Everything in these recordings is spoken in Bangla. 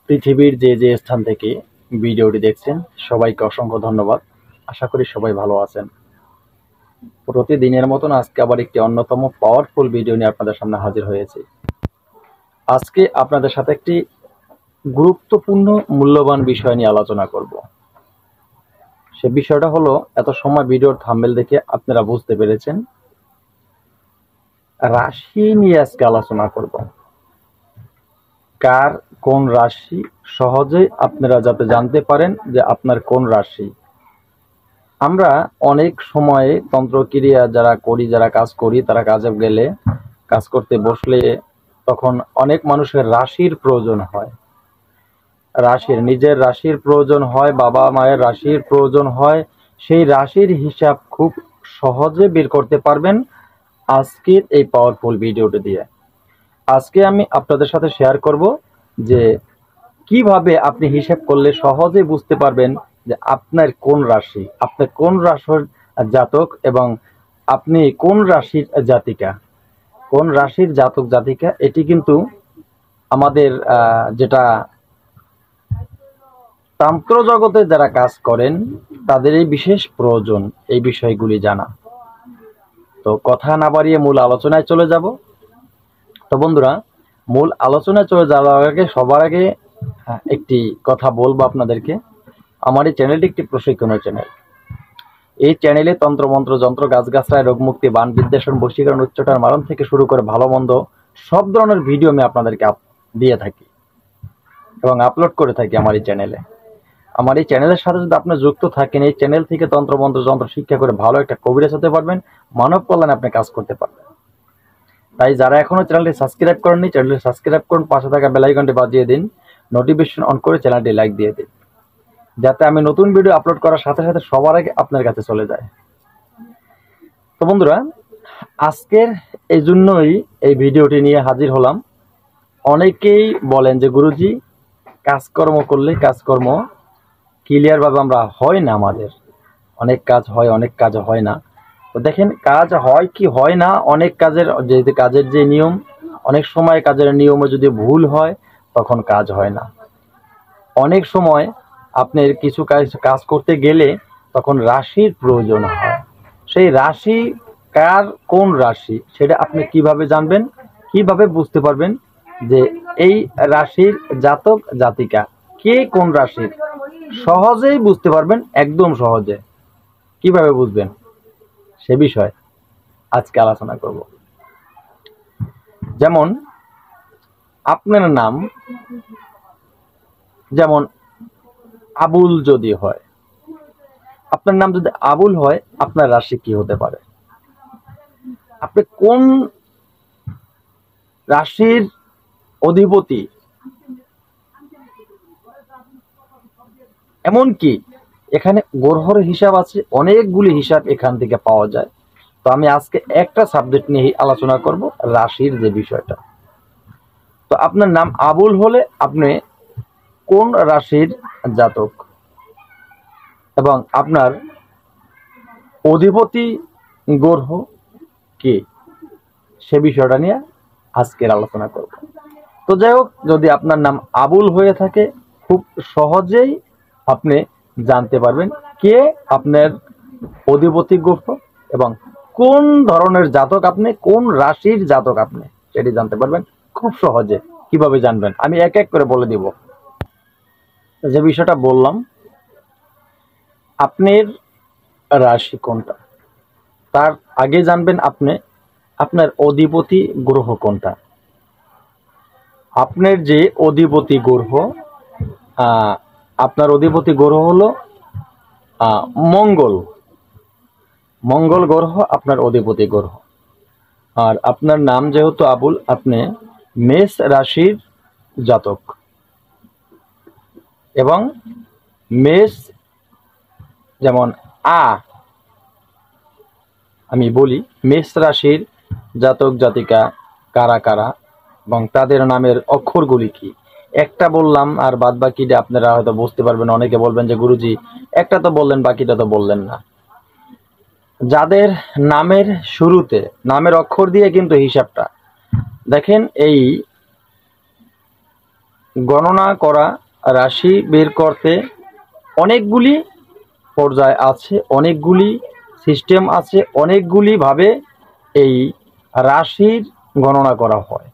পৃথিবীর যে যে স্থান থেকে ভিডিওটি দেখছেন সবাইকে অসংখ্য ধন্যবাদ। আশা করি সবাই ভালো আছেন। প্রতিদিনের মতন আজকে আবার একটি অন্যতম পাওয়ারফুল ভিডিও নিয়ে আপনাদের সামনে হাজির হয়েছি। আজকে আপনাদের সাথে একটি গুরুত্বপূর্ণ মূল্যবান বিষয় নিয়ে আলোচনা করব। সে বিষয়টা হলো, এত সময় ভিডিওর থাম্বনেল দেখে আপনারা বুঝতে পেরেছেন, রাশি নিয়ে আজকে আলোচনা করব। কার কোন রাশি, সহজে আপনারা যাতে জানতে পারেন যে আপনার কোন রাশি। আমরা অনেক সময়ে তন্ত্রক্রিয়া যারা করি, যারা কাজ করি, তারা কাজে গেলে, কাজ করতে বসলে তখন অনেক মানুষের রাশির প্রয়োজন হয়। নিজের রাশির প্রয়োজন হয়, বাবা মায়ের রাশির প্রয়োজন হয়। সেই রাশির হিসাব খুব সহজে বের করতে পারবেন আজকের এই পাওয়ারফুল ভিডিওটি দিয়ে। আজকে আমি আপনাদের সাথে শেয়ার করব যে কিভাবে আপনি হিসাব করলে সহজে বুঝতে পারবেন যে আপনার কোন রাশি, আপনার কোন রাশির জাতক এবং আপনি কোন রাশির জাতিকা। কোন রাশির জাতক জাতিকা এটি কিন্তু আমাদের যেটা তন্ত্র জগতে যারা কাজ করেন তাদের এই বিশেষ প্রয়োজন এই বিষয়গুলি জানা। তো কথা না বাড়িয়ে মূল আলোচনায় চলে যাব। তো বন্ধুরা, মূল আলোচনায় চলে যাওয়ার আগে সবার আগে একটি কথা বলবো আপনাদেরকে। আমার এই চ্যানেলটি একটি প্রশিক্ষণের চ্যানেল। এই চ্যানেলে তন্ত্রমন্ত্র, যন্ত্র, গাছগাছড়ায়, রোগমুক্তি, বান বিদ্বেষণ, বশীকরণ, উচ্চটার মারণ থেকে শুরু করে ভালো মন্দ সব ধরনের ভিডিও আমি আপনাদেরকে দিয়ে থাকি এবং আপলোড করে থাকি আমার এই চ্যানেলে। আমার এই চ্যানেলের সাথে যদি আপনি যুক্ত থাকেন, এই চ্যানেল থেকে তন্ত্রমন্ত্র, যন্ত্র শিক্ষা করে ভালো একটা কবিরাজ হতে পারবেন, মানব কল্যাণে আপনি কাজ করতে পারবেন। তাই যারা এখনো চ্যানেলটি সাবস্ক্রাইব করেননি, চ্যানেলটি সাবস্ক্রাইব করুন, পাশে থাকা বেল আইকনটি বাজিয়ে দিন, নোটিফিকেশন অন করে চ্যানেলটি লাইক দিয়ে দিন, যাতে আমি নতুন ভিডিও আপলোড করার সাথে সাথে সবার আগে আপনার কাছে চলে যায়। তো বন্ধুরা, আজকের এই জন্যই এই ভিডিওটি নিয়ে হাজির হলাম। অনেকেই বলেন যে গুরুজি, কাজকর্ম করলে কাজকর্ম ক্লিয়ারভাবে আমরা হয় না, আমাদের অনেক কাজ হয়, অনেক কাজ হয় না। তো দেখেন, কাজ হয় কি হয় না, অনেক কাজের কাজের যে নিয়ম, অনেক সময় কাজের নিয়মে যদি ভুল হয় তখন কাজ হয় না। অনেক সময় আপনার কিছু কাজ করতে গেলে তখন রাশির প্রয়োজন হয়। সেই রাশি কার কোন রাশি সেটা আপনি কিভাবে জানবেন, কিভাবে বুঝতে পারবেন যে এই রাশির জাতক জাতিকা কে কোন রাশির? সহজেই বুঝতে পারবেন, একদম সহজে। কিভাবে বুঝবেন সে বিষয়ে আজকে আলোচনা করব। যেমন আপনার নাম যেমন আবুল যদি হয়, আপনার নাম যদি আবুল হয়, আপনার রাশি কি হতে পারে? আপনি কোন রাশির অধিপতি, এমনকি এখানে গ্রহর হিসাব আছে, অনেকগুলি হিসাব এখান থেকে পাওয়া যায়। তো আমি আজকে একটা সাবজেক্ট নিয়ে আলোচনা করব, রাশির যে বিষয়টা। তো আপনার নাম আবুল হলে আপনি কোন রাশির জাতক এবং আপনার অধিপতি গ্রহ কে, সে বিষয়টা নিয়ে আজকের আলোচনা করব। তো যাই হোক, যদি আপনার নাম আবুল হয়ে থাকে, খুব সহজেই আপনি জানতে পারবেন কে আপনার অধিপতি গ্রহ এবং কোন ধরনের জাতক আপনি, কোন রাশির জাতক আপনি, সেটি জানতে পারবেন খুব সহজে। কিভাবে জানবেন আমি এক এক করে বলে দিব। যে বিষয়টা বললাম, আপনার রাশি কোনটা, তার আগে জানবেন আপনি আপনার অধিপতি গ্রহ কোনটা। আপনার যে অধিপতি গ্রহ, আপনার অধিপতি গ্রহ হলো মঙ্গল। মঙ্গল গ্রহ আপনার অধিপতি গ্রহ। আর আপনার নাম যেহেতু আবুল, আপনি মেষ রাশির জাতক এবং মেষ যেমন আমি বলি, মেষ রাশির জাতক জাতিকা কারা কারা এবং তাদের নামের অক্ষরগুলি কি, একটা বললাম আর বাদ বাকিটা আপনারা হয়তো বুঝতে পারবেন। অনেকে বলবেন যে গুরুজি, একটা তো বললেন, বাকিটা তো বললেন না। যাদের নামের শুরুতে নামের অক্ষর দিয়ে কিন্তু হিসাবটা দেখেন, এই গণনা করা রাশি বের করতে অনেকগুলি পর্যায় আছে, অনেকগুলি সিস্টেম আছে, অনেকগুলি ভাবে এই রাশির গণনা করা হয়।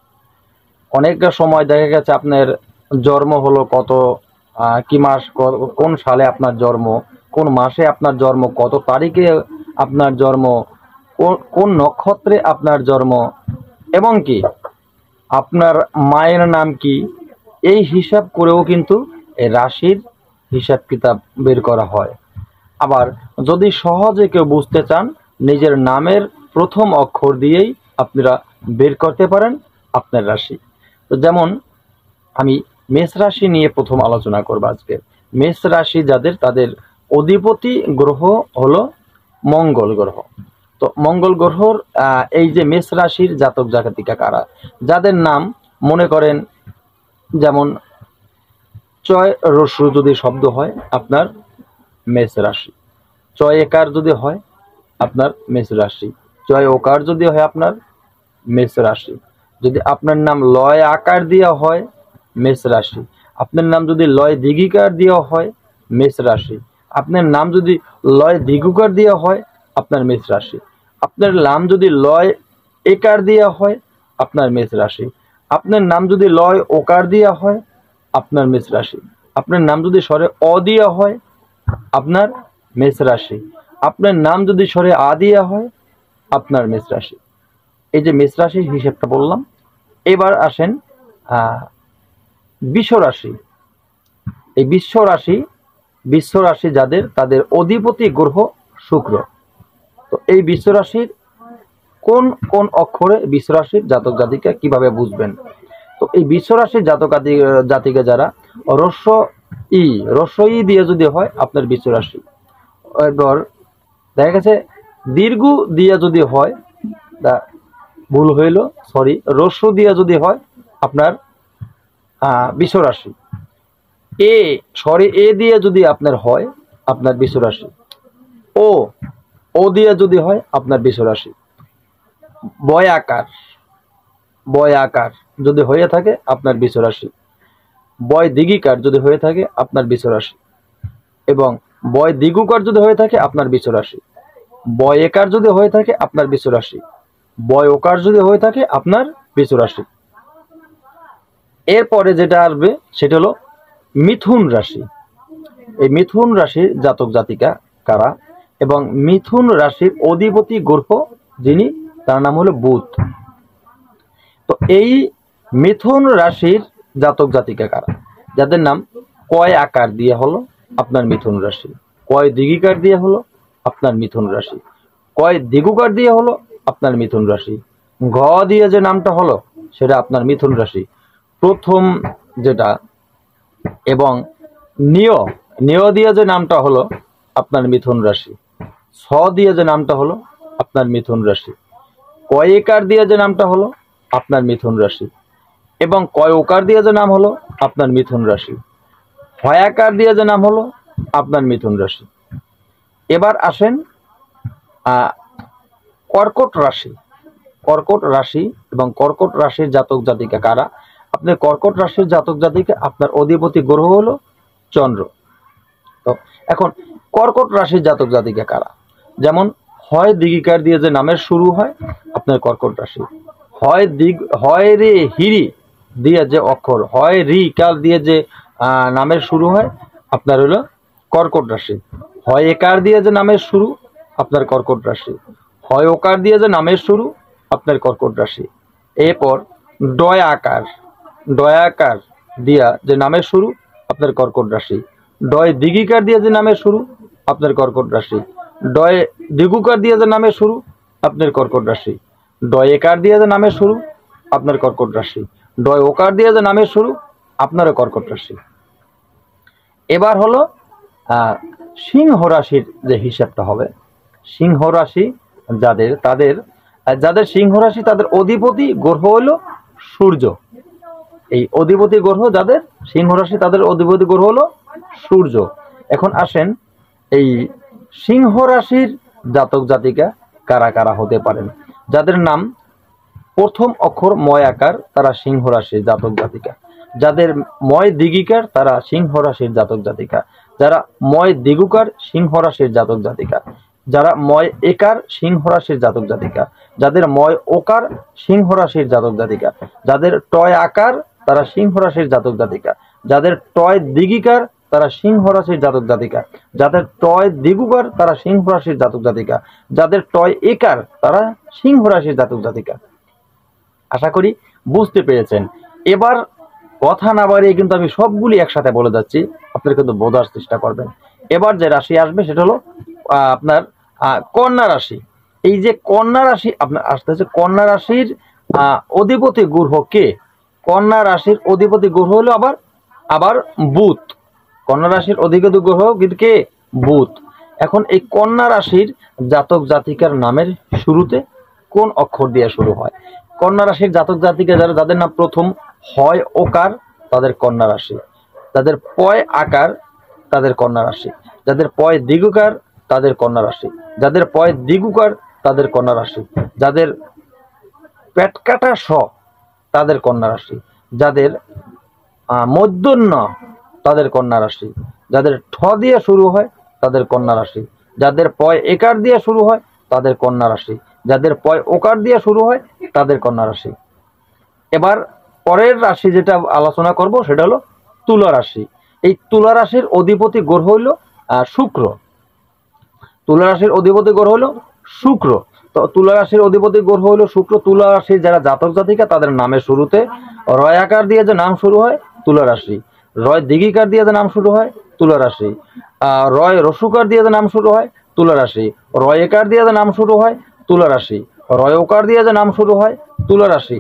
অনেকটা সময় দেখা গেছে আপনার জন্ম হলো কত, কি মাস, কোন সালে আপনার জন্ম, কোন মাসে আপনার জন্ম, কত তারিখে আপনার জন্ম, কোন নক্ষত্রে আপনার জন্ম, এবং কি আপনার মায়ের নাম কি, এই হিসাব করেও কিন্তু এই রাশির হিসাব কিতাব বের করা হয়। আবার যদি সহজে কেউ বুঝতে চান, নিজের নামের প্রথম অক্ষর দিয়েই আপনারা বের করতে পারেন আপনার রাশি। তো যেমন আমি মেষ রাশি নিয়ে প্রথম আলোচনা করব আজকে। মেষ রাশি যাদের, তাদের অধিপতি গ্রহ হলো মঙ্গল গ্রহ। তো মঙ্গল গ্রহর এই যে মেষ রাশির জাতক জাতিকা কারা, যাদের নাম মনে করেন যেমন চয় রস্যু যদি শব্দ হয় আপনার মেষ রাশি, চয় একার যদি হয় আপনার মেষ রাশি, চয় ওকার যদি হয় আপনার মেষ রাশি, যদি আপনার নাম লয় আকার দেওয়া হয় মেষ রাশি, আপনার নাম যদি লয় দীঘিকার দেওয়া হয় মেষ রাশি, আপনার নাম যদি লয় দ্বিগুকার দেওয়া হয় আপনার মেষ রাশি, আপনার নাম যদি লয় একার দেওয়া হয় আপনার মেষ রাশি, আপনার নাম যদি লয় ওকার দেওয়া হয় আপনার মেষ রাশি, আপনার নাম যদি স্বরে অ দেওয়া হয় আপনার মেষ রাশি, আপনার নাম যদি স্বরে আ দেওয়া হয় আপনার মেষ রাশি। এই যে মেষ রাশির হিসেবটা বললাম। এবার আসেন বৃষ রাশি। এই বিশ্ব রাশি যাদের, তাদের অধিপতি গ্রহ শুক্র। তো এই বিশ্ব রাশির কোন কোন অক্ষরে বিশ্ব রাশির জাতক জাতিকা কিভাবে বুঝবেন? তো এই বিশ্ব রাশির জাতক জাতিকা যারা রস্য ই দিয়ে যদি হয় আপনার বিশ্ব রাশি, এবার দেখা গেছে দীর্ঘ দিয়ে যদি হয়, ভুল হইল, সরি, রস্য দিয়ে যদি হয় আপনার বিশ্ব রাশি, এ দিয়ে যদি আপনার হয় আপনার বিশ্ব রাশি, ও দিয়ে যদি হয় আপনার বিশ্ব রাশি, বয় আকার যদি হয়ে থাকে আপনার বিশ্ব রাশি, বয় দীঘিকার যদি হয়ে থাকে আপনার বিশ্ব রাশি, এবং বয় দ্বিগুকার যদি হয়ে থাকে আপনার বিশ্ব রাশি, বয় একার যদি হয়ে থাকে আপনার বিশ্ব রাশি, বয় ওকার যদি হয়ে থাকে আপনার বিশ্ব রাশি। এরপরে যেটা আসবে সেটা হলো মিথুন রাশি। এই মিথুন রাশির জাতক জাতিকা কারা, এবং মিথুন রাশির অধিপতি গ্রহ যিনি, তার নাম হলো বুধ। তো এই মিথুন রাশির জাতক জাতিকা কারা, যাদের নাম কয় আকার দিয়ে হলো আপনার মিথুন রাশি, কয় দীঘিকার দিয়ে হলো আপনার মিথুন রাশি, কয় দ্বিগুকার দিয়ে হলো আপনার মিথুন রাশি, ঘ দিয়ে যে নামটা হলো সেটা আপনার মিথুন রাশি প্রথম যেটা, এবং নিয় দিয়ে যে নামটা হলো আপনার মিথুন রাশি, ছ দিয়ে যে নামটা হলো আপনার মিথুন রাশি, কয় একার দিয়ে যে নামটা হলো আপনার মিথুন রাশি, এবং কয় ওকার দিয়ে যে নাম হলো আপনার মিথুন রাশি, হয়াকার দিয়ে যে নাম হলো আপনার মিথুন রাশি। এবার আসেন কর্কট রাশি। কর্কট রাশি এবং কর্কট রাশির জাতক জাতিকা কারা, আপনার কর্কট রাশির জাতক জাতিকা আপনার অধিপতি গ্রহ হলো চন্দ্র। তো এখন কর্কট রাশির জাতক জাতিকা কারা, যেমন হয় দীঘিকার দিয়ে যে নামের শুরু হয় আপনার কর্কট রাশি, হয় রে হিরি দিয়ে যে অক্ষর, হয় রি কাল দিয়ে যে নামের শুরু হয় আপনার হলো কর্কট রাশি, হয় একার দিয়ে যে নামের শুরু আপনার কর্কট রাশি, হয় ওকার দিয়ে যে নামের শুরু আপনার কর্কট রাশি। এরপর ডয় আকার দিয়া যে নামের শুরু আপনার কর্কট রাশি, ডয় দীঘিকার দিয়ে যে নামের শুরু আপনার কর্কট রাশি, ডয় দ্বিগুকার দিয়ে যে নামের শুরু আপনার কর্কট রাশি, ডয় একার দিয়ে যে নামের শুরু আপনার কর্কট রাশি, ডয় ওকার দিয়ে যে নামের শুরু আপনারও কর্কট রাশি। এবার হলো সিংহ রাশির যে হিসাবটা হবে। সিংহ রাশি যাদের সিংহ রাশি, তাদের অধিপতি গ্রহ হলো সূর্য। এই অধিপতি গ্রহ যাদের সিংহ রাশি, তাদের অধিপতি গ্রহ হলো সূর্য। এখন আসেন এই সিংহ রাশির জাতক জাতিকা কারা কারা হতে পারেন, যাদের নাম প্রথম অক্ষর ময় আকার, তারা সিংহ রাশির জাতক জাতিকা। যাদের ময় দিগিকার তারা সিংহ রাশির জাতক জাতিকা। যারা ময় দিগুকার সিংহ রাশির জাতক জাতিকা। যারা ময় একার সিংহ রাশির জাতক জাতিকা। যাদের ময় ওকার সিংহ রাশির জাতক জাতিকা। যাদের টয় আকার তারা সিংহ রাশির জাতক জাতিকা। যাদের টয় দিগিকার তারা সিংহ রাশির জাতক জাতিকা। যাদের টয় দিগুকার তারা সিংহ রাশির জাতক জাতিকা। যাদের টয় একার তারা সিংহ রাশির জাতক জাতিকা। আশা করি বুঝতে পেরেছেন। এবার কথা না বাড়িয়ে কিন্তু আমি সবগুলি একসাথে বলে যাচ্ছি, আপনারা কিন্তু বোঝার চেষ্টা করবেন। এবার যে রাশি আসবে সেটা হলো আপনার কন্যা রাশি। এই যে কন্যা রাশি আপনার আসতে হচ্ছে, কন্যা রাশির অধিপতি গ্রহ কে? কন্যা রাশির অধিপতি গ্রহ হলো আবার বুধ। কন্যা রাশির অধিপতি গ্রহ কিন্তু কে? বুধ। এখন এই কন্যা রাশির জাতক জাতিকার নামের শুরুতে কোন অক্ষর দিয়ে শুরু হয়? কন্যা রাশির জাতক জাতিকা যাদের নাম প্রথম হয় ওকার তাদের কন্যা রাশি। যাদের পয় আকার তাদের কন্যা রাশি। যাদের পয় দিগুকার তাদের কন্যা রাশি। যাদের পয় দিগুকার তাদের কন্যা রাশি। যাদের পেট কাটা স তাদের কন্যা রাশি। যাদের মধ্যন্য তাদের কন্যা রাশি। যাদের ঠ দিয়ে শুরু হয় তাদের কন্যা রাশি। যাদের পয় একার দিয়ে শুরু হয় তাদের কন্যা রাশি। যাদের পয় ওকার দিয়ে শুরু হয় তাদের কন্যা রাশি। এবার পরের রাশি যেটা আলোচনা করব সেটা হলো তুলা রাশি। এই তুলা রাশির অধিপতি গ্রহ হইল শুক্র। তুলা রাশির অধিপতি গ্রহ হলো শুক্র। তো তুলা রাশির অধিপতি গ্রহ হলো শুক্র। তুলা রাশির যারা জাতক জাতিকা তাদের নামের শুরুতে রয় আকার দিয়ে যে নাম শুরু হয় তুলা রাশি। রয় দিঘিকার দিয়ে যে নাম শুরু হয় তুলা রাশি। রয় রসুকার দিয়ে যে নাম শুরু হয় তুলা রাশি। রয় একার দিয়ে যে নাম শুরু হয় তুলা রাশি। রয় ওকার দিয়ে যে নাম শুরু হয় তুলা রাশি।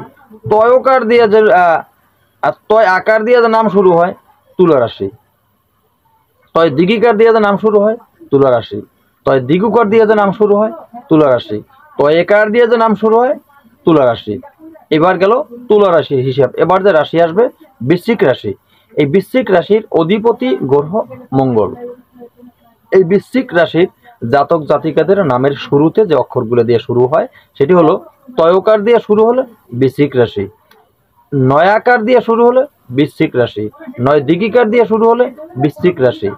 তয়কার দিয়ে যে তয় আকার দিয়ে যে নাম শুরু হয় তুলা রাশি। তয় দিঘিকার দিয়ে যে নাম শুরু হয় তুলা রাশি। তয় দিগুকার দিয়ে যে নাম শুরু হয় তুলা রাশি। তয় একার দিয়ে যে নাম শুরু হয় তুলা রাশি। এবার গেল তুলা রাশির হিসাব। এবার যে রাশি আসবে বৃশ্চিক রাশি। এই বৃশ্চিক রাশির অধিপতি গ্রহ মঙ্গল। এই বৃশ্চিক রাশির জাতক জাতিকাদের নামের শুরুতে যে অক্ষরগুলো দিয়ে শুরু হয় সেটি হলো তয়কার দিয়ে শুরু হলে বৃশ্চিক রাশি। নয়াকার দিয়ে শুরু হলে বৃশ্চিক রাশি। নয় দিগিকার দিয়ে শুরু হলে বৃশ্চিক রাশি।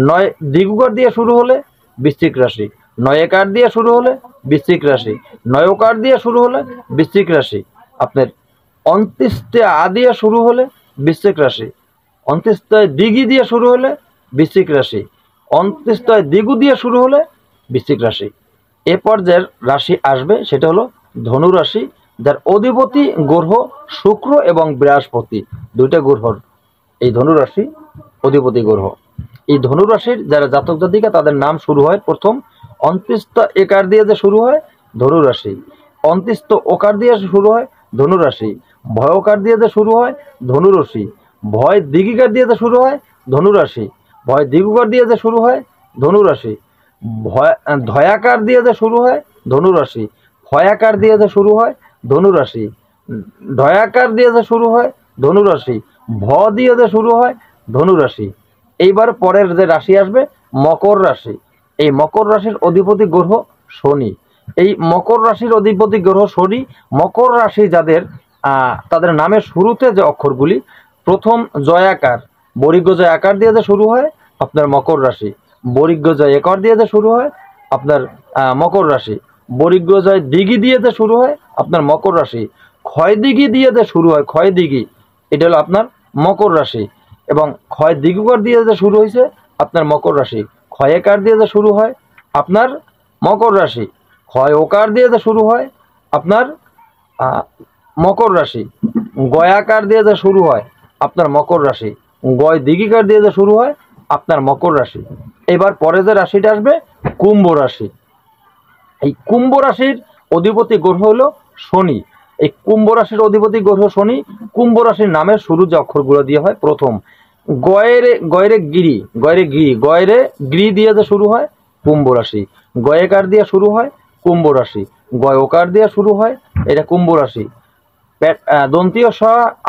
নয় দিগুকার দিয়ে শুরু হলে বৃশ্চিক রাশি। নয় একার দিয়ে শুরু হলে বৃশ্চিক রাশি। নয়কার দিয়ে শুরু হলে বৃশ্চিক রাশি। আপনার অন্ত্যেষ্টা আ দিয়ে শুরু হলে বৃশ্চিক রাশি। অন্ত্যেষ্টায় দিঘি দিয়ে শুরু হলে বৃশ্চিক রাশি। অন্ত্যেষ্টায় দিগু দিয়ে শুরু হলে বৃশ্চিক রাশি। এ পর্যায়ের রাশি আসবে সেটা হলো ধনু রাশি, যার অধিপতি গ্রহ শুক্র এবং বৃহস্পতি, দুইটা গ্রহর এই ধনু রাশি অধিপতি গ্রহ। এই ধনু রাশির যারা জাতক জাতিকা তাদের নাম শুরু হয় প্রথম অন্ত্যেষ্ঠ একার দিয়ে যে শুরু হয় ধনু রাশি। অন্ত্যেষ্ঠ ওকার দিয়ে শুরু হয় ধনু রাশি। ভয়কার দিয়ে যে শুরু হয় ধনু রাশি। ভয় দিগিকার দিয়ে যে শুরু হয় ধনু রাশি। ভয় দিগুকার দিয়ে যে শুরু হয় ধনু রাশি। ধয়াকার দিয়ে যে শুরু হয় ধনু রাশি। ফয়াকার দিয়ে যে শুরু হয় ধনু রাশি। ঢয়াকার দিয়ে যে শুরু হয় ধনু রাশি। ভ দিয়ে যে শুরু হয় ধনু রাশি। এইবার পরের যে রাশি আসবে মকর রাশি। এই মকর রাশির অধিপতি গ্রহ শনি। এই মকর রাশির অধিপতি গ্রহ শনি। মকর রাশি যাদের তাদের নামের শুরুতে যে অক্ষরগুলি প্রথম জয়াকার বরিজ্ঞ জয় আকার দিয়ে যে শুরু হয় আপনার মকর রাশি। বরিজ্ঞ জয় একর দিয়ে যে শুরু হয় আপনার মকর রাশি। বরিজ্ঞ জয় দিঘি দিয়ে যে শুরু হয় আপনার মকর রাশি। ক্ষয় দিঘি দিয়ে যে শুরু হয় ক্ষয় দিঘি, এটা হলো আপনার মকর রাশি। এবং ক্ষয় দিগুকার দিয়ে যে শুরু হয়েছে আপনার মকর রাশি। ক্ষয় একার দিয়ে যে শুরু হয় আপনার মকর রাশি। ক্ষয় ওকার দিয়ে যে শুরু হয় আপনার মকর রাশি। গয়াকার দিয়ে যে শুরু হয় আপনার মকর রাশি। গয় দিঘিকার দিয়ে যে শুরু হয় আপনার মকর রাশি। এবার পরে যে রাশিটা আসবে কুম্ভ রাশি। এই কুম্ভ রাশির অধিপতি গ্রহ হলো শনি। এই কুম্ভ রাশির অধিপতি গ্রহ শনি। কুম্ভ রাশির নামের শুরু যে অক্ষরগুলো দিয়ে হয় প্রথম গয়েরে গয়রে গিরি গয়রে গিরি গয়রে গিরি দিয়ে যে শুরু হয় কুম্ভ রাশি। গয়েকার দিয়ে শুরু হয় কুম্ভ রাশি। গয়কার দিয়ে শুরু হয় এটা কুম্ভ রাশি। দন্তীয় স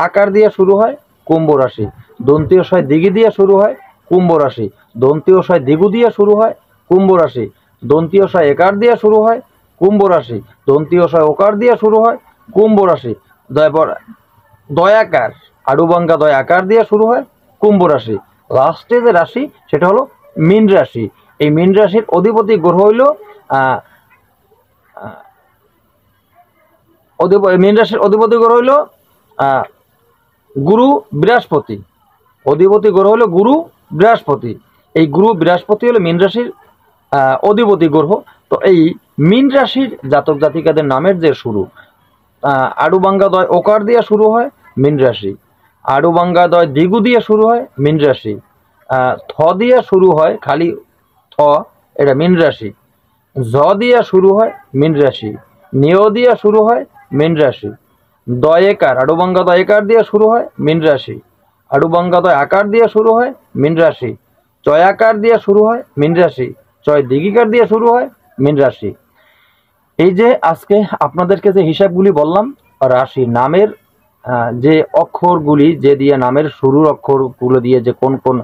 আকার দিয়ে শুরু হয় কুম্ভ রাশি। দন্তীয় শয় দিঘি দিয়ে শুরু হয় কুম্ভ রাশি। দন্তীয় শয় দিগু দিয়ে শুরু হয় কুম্ভ রাশি। দন্তীয় শয় একার দিয়ে শুরু হয় কুম্ভ রাশি। দন্তীয় শয় ওকার দিয়ে শুরু হয় কুম্ভ রাশি। দয়াকার আড়ুভাঙ্গা দয় আকার দিয়ে শুরু হয় কুম্ভ রাশি। লাস্টে যে রাশি সেটা হলো মীন রাশি। এই মীন রাশির অধিপতি গ্রহ হইল মীন রাশির অধিপতি গ্রহ হইল গুরু বৃহস্পতি। অধিপতি গ্রহ হলো গুরু বৃহস্পতি। এই গুরু বৃহস্পতি হলো মীন রাশির অধিপতি গ্রহ। তো এই মীন রাশির জাতক জাতিকাদের নামের যে শুরু, আড়ুভাঙ্গা দয় ওকার দিয়ে শুরু হয় মীন রাশি, আড়ুভাঙ্গা দয় দিগু দিয়ে শুরু হয় মীন রাশি, থ দিয়ে শুরু হয় খালি থ, এটা মীন রাশি, জ দিয়ে শুরু হয় মীন রাশি, নিয় দিয়ে শুরু হয় মীন রাশি, দয় একার আড়ুভাঙ্গা দয় একার দিয়ে শুরু হয় মীন রাশি, আড়ুভাঙ্গা দয় আকার দিয়ে শুরু হয় মীন রাশি, চয় আকার দিয়ে শুরু হয় মীন রাশি, চয় দিগিকার দিয়ে শুরু হয় মীন রাশি। এই যে আজকে আপনাদেরকে যে হিসাবগুলি বললাম রাশি নামের, যে অক্ষরগুলি যে দিয়ে নামের শুরুর অক্ষরগুলো দিয়ে যে কোন কোন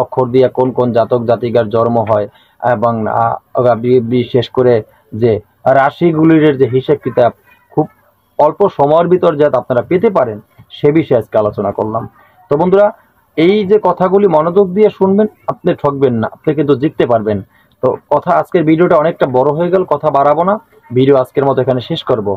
অক্ষর দিয়ে কোন কোন জাতক জাতিকার জন্ম হয়, এবং বিশেষ করে যে রাশিগুলির যে হিসাব কিতাব খুব অল্প সময়ের ভিতর যাতে আপনারা পেতে পারেন সে বিষয়ে আজকে আলোচনা করলাম। তো বন্ধুরা, এই যে কথাগুলি মনোযোগ দিয়ে শুনবেন, আপনি ঠকবেন না, আপনি কিন্তু জিততে পারবেন। তো কথা, আজকের ভিডিওটা অনেকটা বড় হয়ে গেল, কথা বাড়াবো না, ভিডিও আজকের মতো এখানে শেষ করব।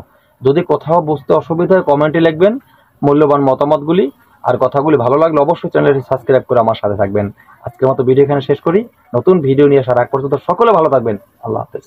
যদি কোথাও বুঝতে অসুবিধা হয় কমেন্টে লিখবেন মূল্যবান মতামতগুলি। আর কথাগুলি ভালো লাগলে অবশ্যই চ্যানেলটি সাবস্ক্রাইব করে আমার সাথে থাকবেন। আজকের মতো ভিডিও এখানে শেষ করি। নতুন ভিডিও নিয়ে আসার আগ পর্যন্ত সকলে ভালো থাকবেন। আল্লাহ হাফেজ।